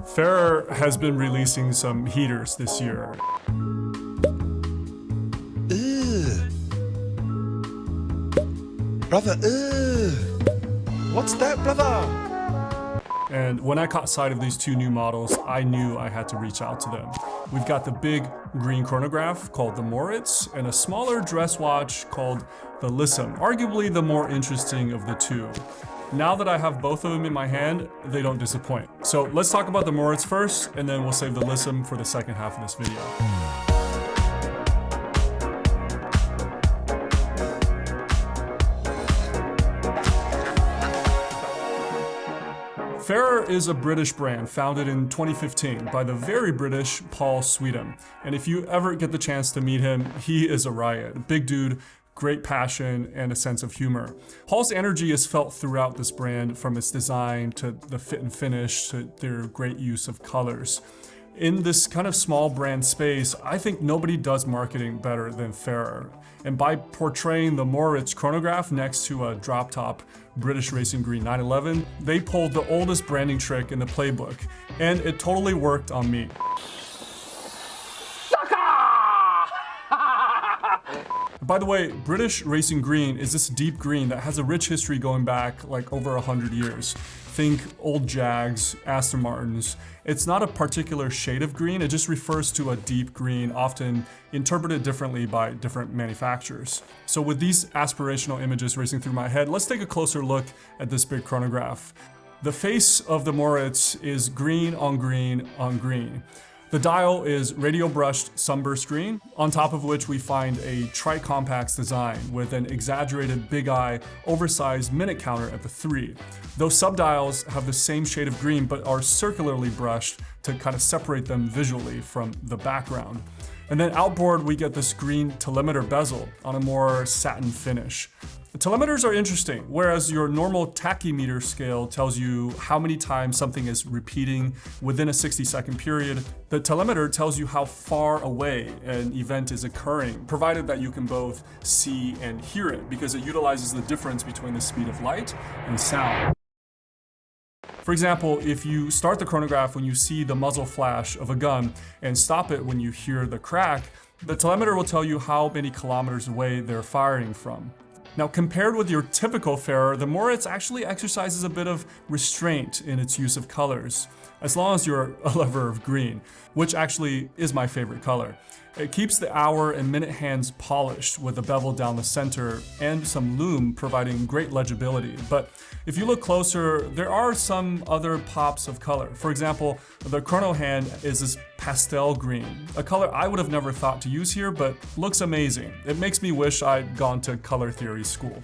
Fairer has been releasing some heaters this year. Ugh. Brother, ugh. What's that, brother? And when I caught sight of these two new models, I knew I had to reach out to them. We've got the big green chronograph called the Moritz and a smaller dress watch called the Lissam, arguably the more interesting of the two. Now that I have both of them in my hand, they don't disappoint. So let's talk about the Moritz first, and then we'll save the Lissam for the second half of this video. Fairer is a British brand founded in 2015 by the very British Paul Sweeten. And if you ever get the chance to meet him, he is a riot. Big dude, great passion, and a sense of humor. Paul's energy is felt throughout this brand, from its design to the fit and finish to their great use of colors. In this kind of small brand space, I think nobody does marketing better than Fairer. And by portraying the Moritz chronograph next to a drop-top British Racing Green 911, they pulled the oldest branding trick in the playbook, and it totally worked on me. By the way, British Racing Green is this deep green that has a rich history going back like over 100 years. Think old Jags, Aston Martins. It's not a particular shade of green, it just refers to a deep green, often interpreted differently by different manufacturers. So with these aspirational images racing through my head, let's take a closer look at this big chronograph. The face of the Moritz is green on green on green. The dial is radio brushed sunburst green, on top of which we find a tri-compacts design with an exaggerated big eye, oversized minute counter at the 3. Those subdials have the same shade of green but are circularly brushed to kind of separate them visually from the background. And then outboard we get this green telemeter bezel on a more satin finish. The telemeters are interesting. Whereas your normal tachymeter scale tells you how many times something is repeating within a 60-second period, the telemeter tells you how far away an event is occurring, provided that you can both see and hear it, because it utilizes the difference between the speed of light and sound. For example, if you start the chronograph when you see the muzzle flash of a gun and stop it when you hear the crack, the telemeter will tell you how many kilometers away they're firing from. Now, compared with your typical Fairer, the Moritz actually exercises a bit of restraint in its use of colors, as long as you're a lover of green, which actually is my favorite color. It keeps the hour and minute hands polished with a bevel down the center and some lume providing great legibility. But if you look closer, there are some other pops of color. For example, the chrono hand is this pastel green, a color I would have never thought to use here, but looks amazing. It makes me wish I'd gone to color theory school.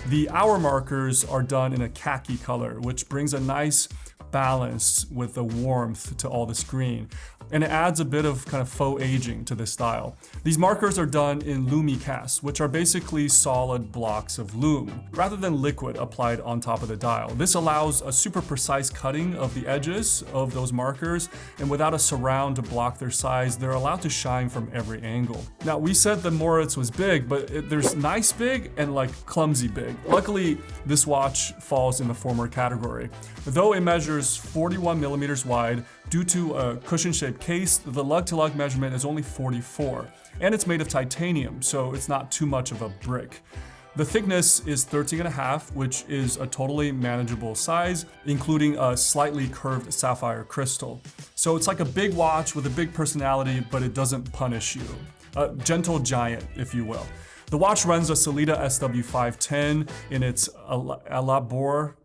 The hour markers are done in a khaki color, which brings a nice balance with the warmth to all this green. And it adds a bit of kind of faux aging to this style. These markers are done in Lumicast, which are basically solid blocks of lume, rather than liquid applied on top of the dial. This allows a super precise cutting of the edges of those markers, and without a surround to block their size, they're allowed to shine from every angle. Now, we said the Moritz was big, but there's nice big and like clumsy big. Luckily, this watch falls in the former category. Though it measures 41 millimeters wide, due to a cushion-shaped case, the lug-to-lug measurement is only 44, and it's made of titanium, so it's not too much of a brick. The thickness is 13.5, which is a totally manageable size, including a slightly curved sapphire crystal. So it's like a big watch with a big personality, but it doesn't punish you. A gentle giant, if you will. The watch runs a Sellita SW510 in its Elabore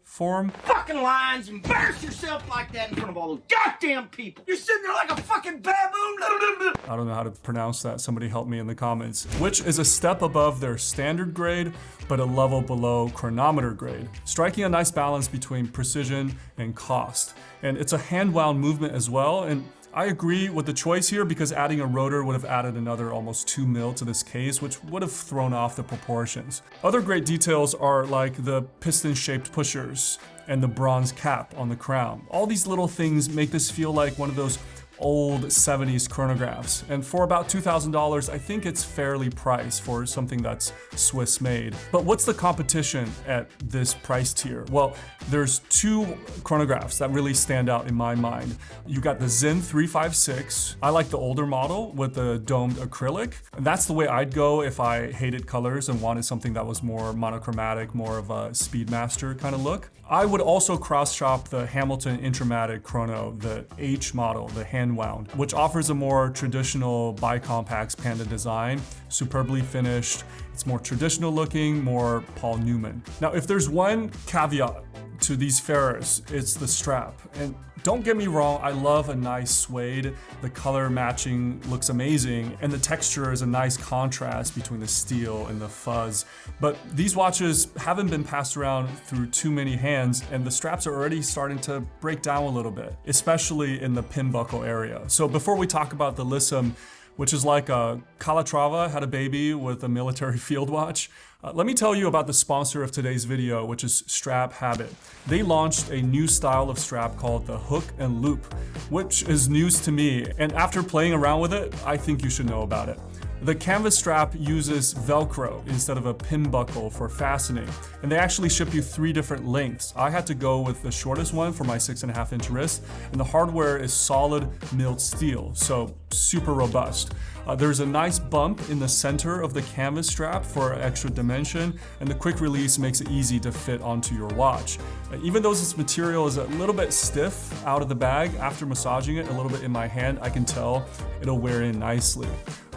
form. Fucking lines, embarrass yourself like that in front of all those goddamn people. You're sitting there like a fucking baboon. I don't know how to pronounce that. Somebody help me in the comments. Which is a step above their standard grade, but a level below chronometer grade, striking a nice balance between precision and cost. And it's a hand-wound movement as well. And I agree with the choice here because adding a rotor would have added another almost 2 mil to this case, which would have thrown off the proportions. Other great details are like the piston-shaped pushers and the bronze cap on the crown. All these little things make this feel like one of those old 70s chronographs. And for about $2,000, I think it's fairly priced for something that's Swiss made. But what's the competition at this price tier? Well, there's two chronographs that really stand out in my mind. You got the Zen 356. I like the older model with the domed acrylic. And that's the way I'd go if I hated colors and wanted something that was more monochromatic, more of a Speedmaster kind of look. I would also cross-shop the Hamilton Intramatic Chrono, the H model, the hand-wound, which offers a more traditional bicompax Panda design, superbly finished. It's more traditional looking, more Paul Newman. Now, if there's one caveat to these Ferrers, it's the strap. And don't get me wrong, I love a nice suede. The color matching looks amazing, and the texture is a nice contrast between the steel and the fuzz. But these watches haven't been passed around through too many hands, and the straps are already starting to break down a little bit, especially in the pin buckle area. So before we talk about the Lissum, which is like a Calatrava had a baby with a military field watch, let me tell you about the sponsor of today's video, which is Strap Habit. They launched a new style of strap called the Hook and Loop, which is news to me, and after playing around with it, I think you should know about it. The canvas strap uses Velcro instead of a pin buckle for fastening, and they actually ship you 3 different lengths. I had to go with the shortest one for my 6.5-inch wrist, and the hardware is solid milled steel, so super robust. There's a nice bump in the center of the canvas strap for extra dimension, and the quick release makes it easy to fit onto your watch. Even though this material is a little bit stiff out of the bag, after massaging it a little bit in my hand, I can tell it'll wear in nicely.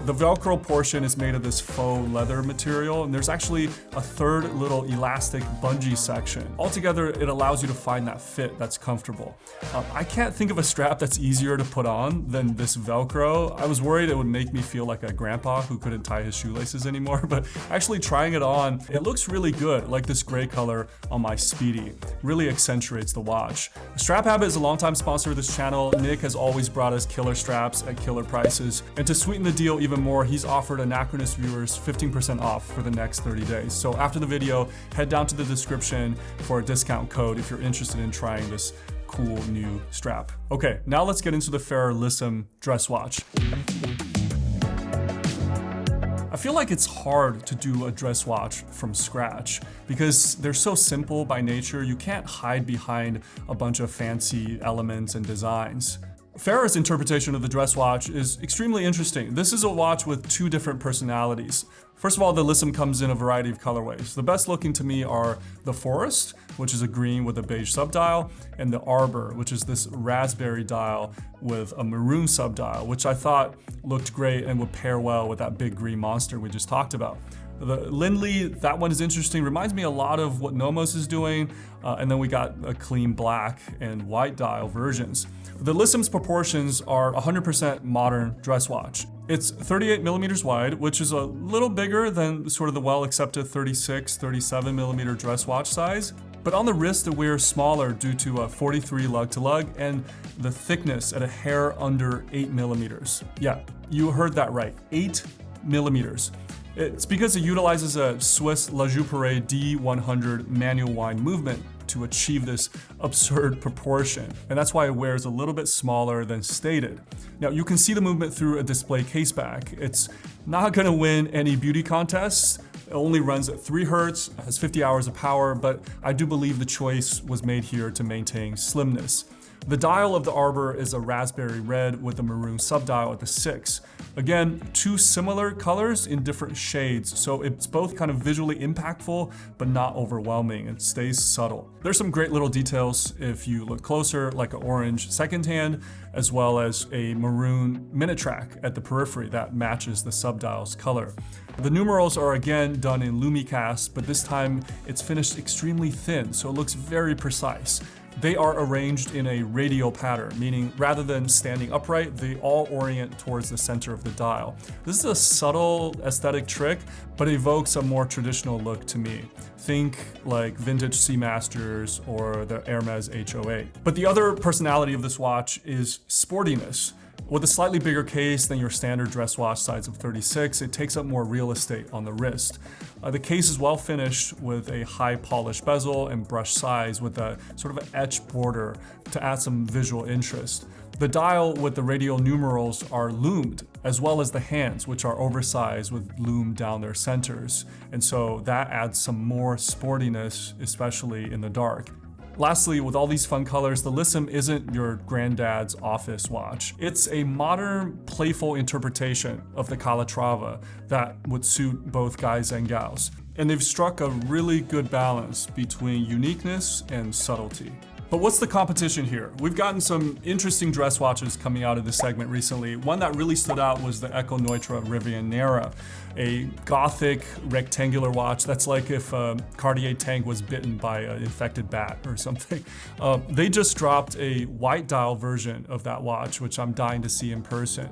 The Velcro portion is made of this faux leather material, and there's actually a third little elastic bungee section. Altogether, it allows you to find that fit that's comfortable. I can't think of a strap that's easier to put on than this Velcro. I was worried it would make me feel like a grandpa who couldn't tie his shoelaces anymore, but actually trying it on, it looks really good, like this gray color on my Speedy. Really accentuates the watch. Strap Habit is a longtime sponsor of this channel. Nick has always brought us killer straps at killer prices, and to sweeten the deal even more, he's offered Anachronist viewers 15% off for the next 30 days. So after the video, head down to the description for a discount code if you're interested in trying this cool new strap. Okay, now let's get into the Ferrer Lissum dress watch. I feel like it's hard to do a dress watch from scratch because they're so simple by nature. You can't hide behind a bunch of fancy elements and designs. Ferrer's interpretation of the dress watch is extremely interesting. This is a watch with 2 different personalities. First of all, the Lissum comes in a variety of colorways. The best looking to me are the Forest, which is a green with a beige subdial, and the Arbor, which is this raspberry dial with a maroon subdial, which I thought looked great and would pair well with that big green monster we just talked about. The Lindley, that one is interesting, reminds me a lot of what Nomos is doing, and then we got a clean black and white dial versions. The Lissum's proportions are 100% modern dress watch. It's 38 millimeters wide, which is a little bigger than sort of the well-accepted 36, 37 millimeter dress watch size. But on the wrist, it wears smaller due to a 43 lug-to-lug and the thickness at a hair under 8 millimeters. Yeah, you heard that right, 8 millimeters. It's because it utilizes a Swiss La Jouperet D100 manual wind movement to achieve this absurd proportion. And that's why it wears a little bit smaller than stated. Now, you can see the movement through a display caseback. It's not gonna win any beauty contests. It only runs at 3 Hertz, has 50 hours of power, but I do believe the choice was made here to maintain slimness. The dial of the Arbor is a raspberry red with a maroon subdial at the 6. Again, 2 similar colors in different shades, so it's both kind of visually impactful, but not overwhelming. It stays subtle. There's some great little details if you look closer, like an orange second hand, as well as a maroon minute track at the periphery that matches the subdial's color. The numerals are again done in Lumicast, but this time it's finished extremely thin, so it looks very precise. They are arranged in a radial pattern, meaning rather than standing upright, they all orient towards the center of the dial. This is a subtle aesthetic trick, but evokes a more traditional look to me. Think like vintage Seamasters or the Hermes H08. But the other personality of this watch is sportiness. With a slightly bigger case than your standard dress watch size of 36, it takes up more real estate on the wrist. The case is well finished with a high polished bezel and brush size with a sort of an etched border to add some visual interest. The dial with the radial numerals are loomed, as well as the hands, which are oversized with loom down their centers. And so that adds some more sportiness, especially in the dark. Lastly, with all these fun colors, the Lissym isn't your granddad's office watch. It's a modern, playful interpretation of the Calatrava that would suit both guys and gals. And they've struck a really good balance between uniqueness and subtlety. But what's the competition here? We've gotten some interesting dress watches coming out of this segment recently. One that really stood out was the Eko-Neutra Riviera, a gothic rectangular watch that's like if Cartier Tank was bitten by an infected bat or something. They just dropped a white dial version of that watch, which I'm dying to see in person.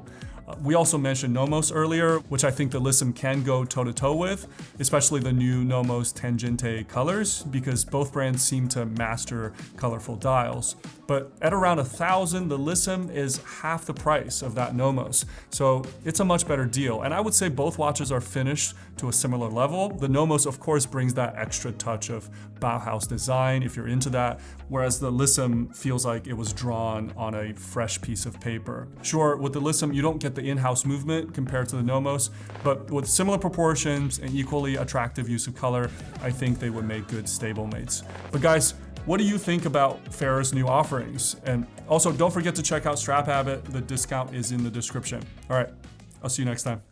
We also mentioned Nomos earlier, which I think the Lissym can go toe-to-toe with, especially the new Nomos Tangente colors, because both brands seem to master colorful dials. But at around $1,000, the Lissym is half the price of that Nomos. So it's a much better deal. And I would say both watches are finished to a similar level. The Nomos, of course, brings that extra touch of Bauhaus design, if you're into that, whereas the Lissym feels like it was drawn on a fresh piece of paper. Sure, with the Lissym, you don't get the in-house movement compared to the Nomos, but with similar proportions and equally attractive use of color, I think they would make good stablemates. But guys, what do you think about Farah's new offerings? And also, don't forget to check out Strap Habit. The discount is in the description. All right, I'll see you next time.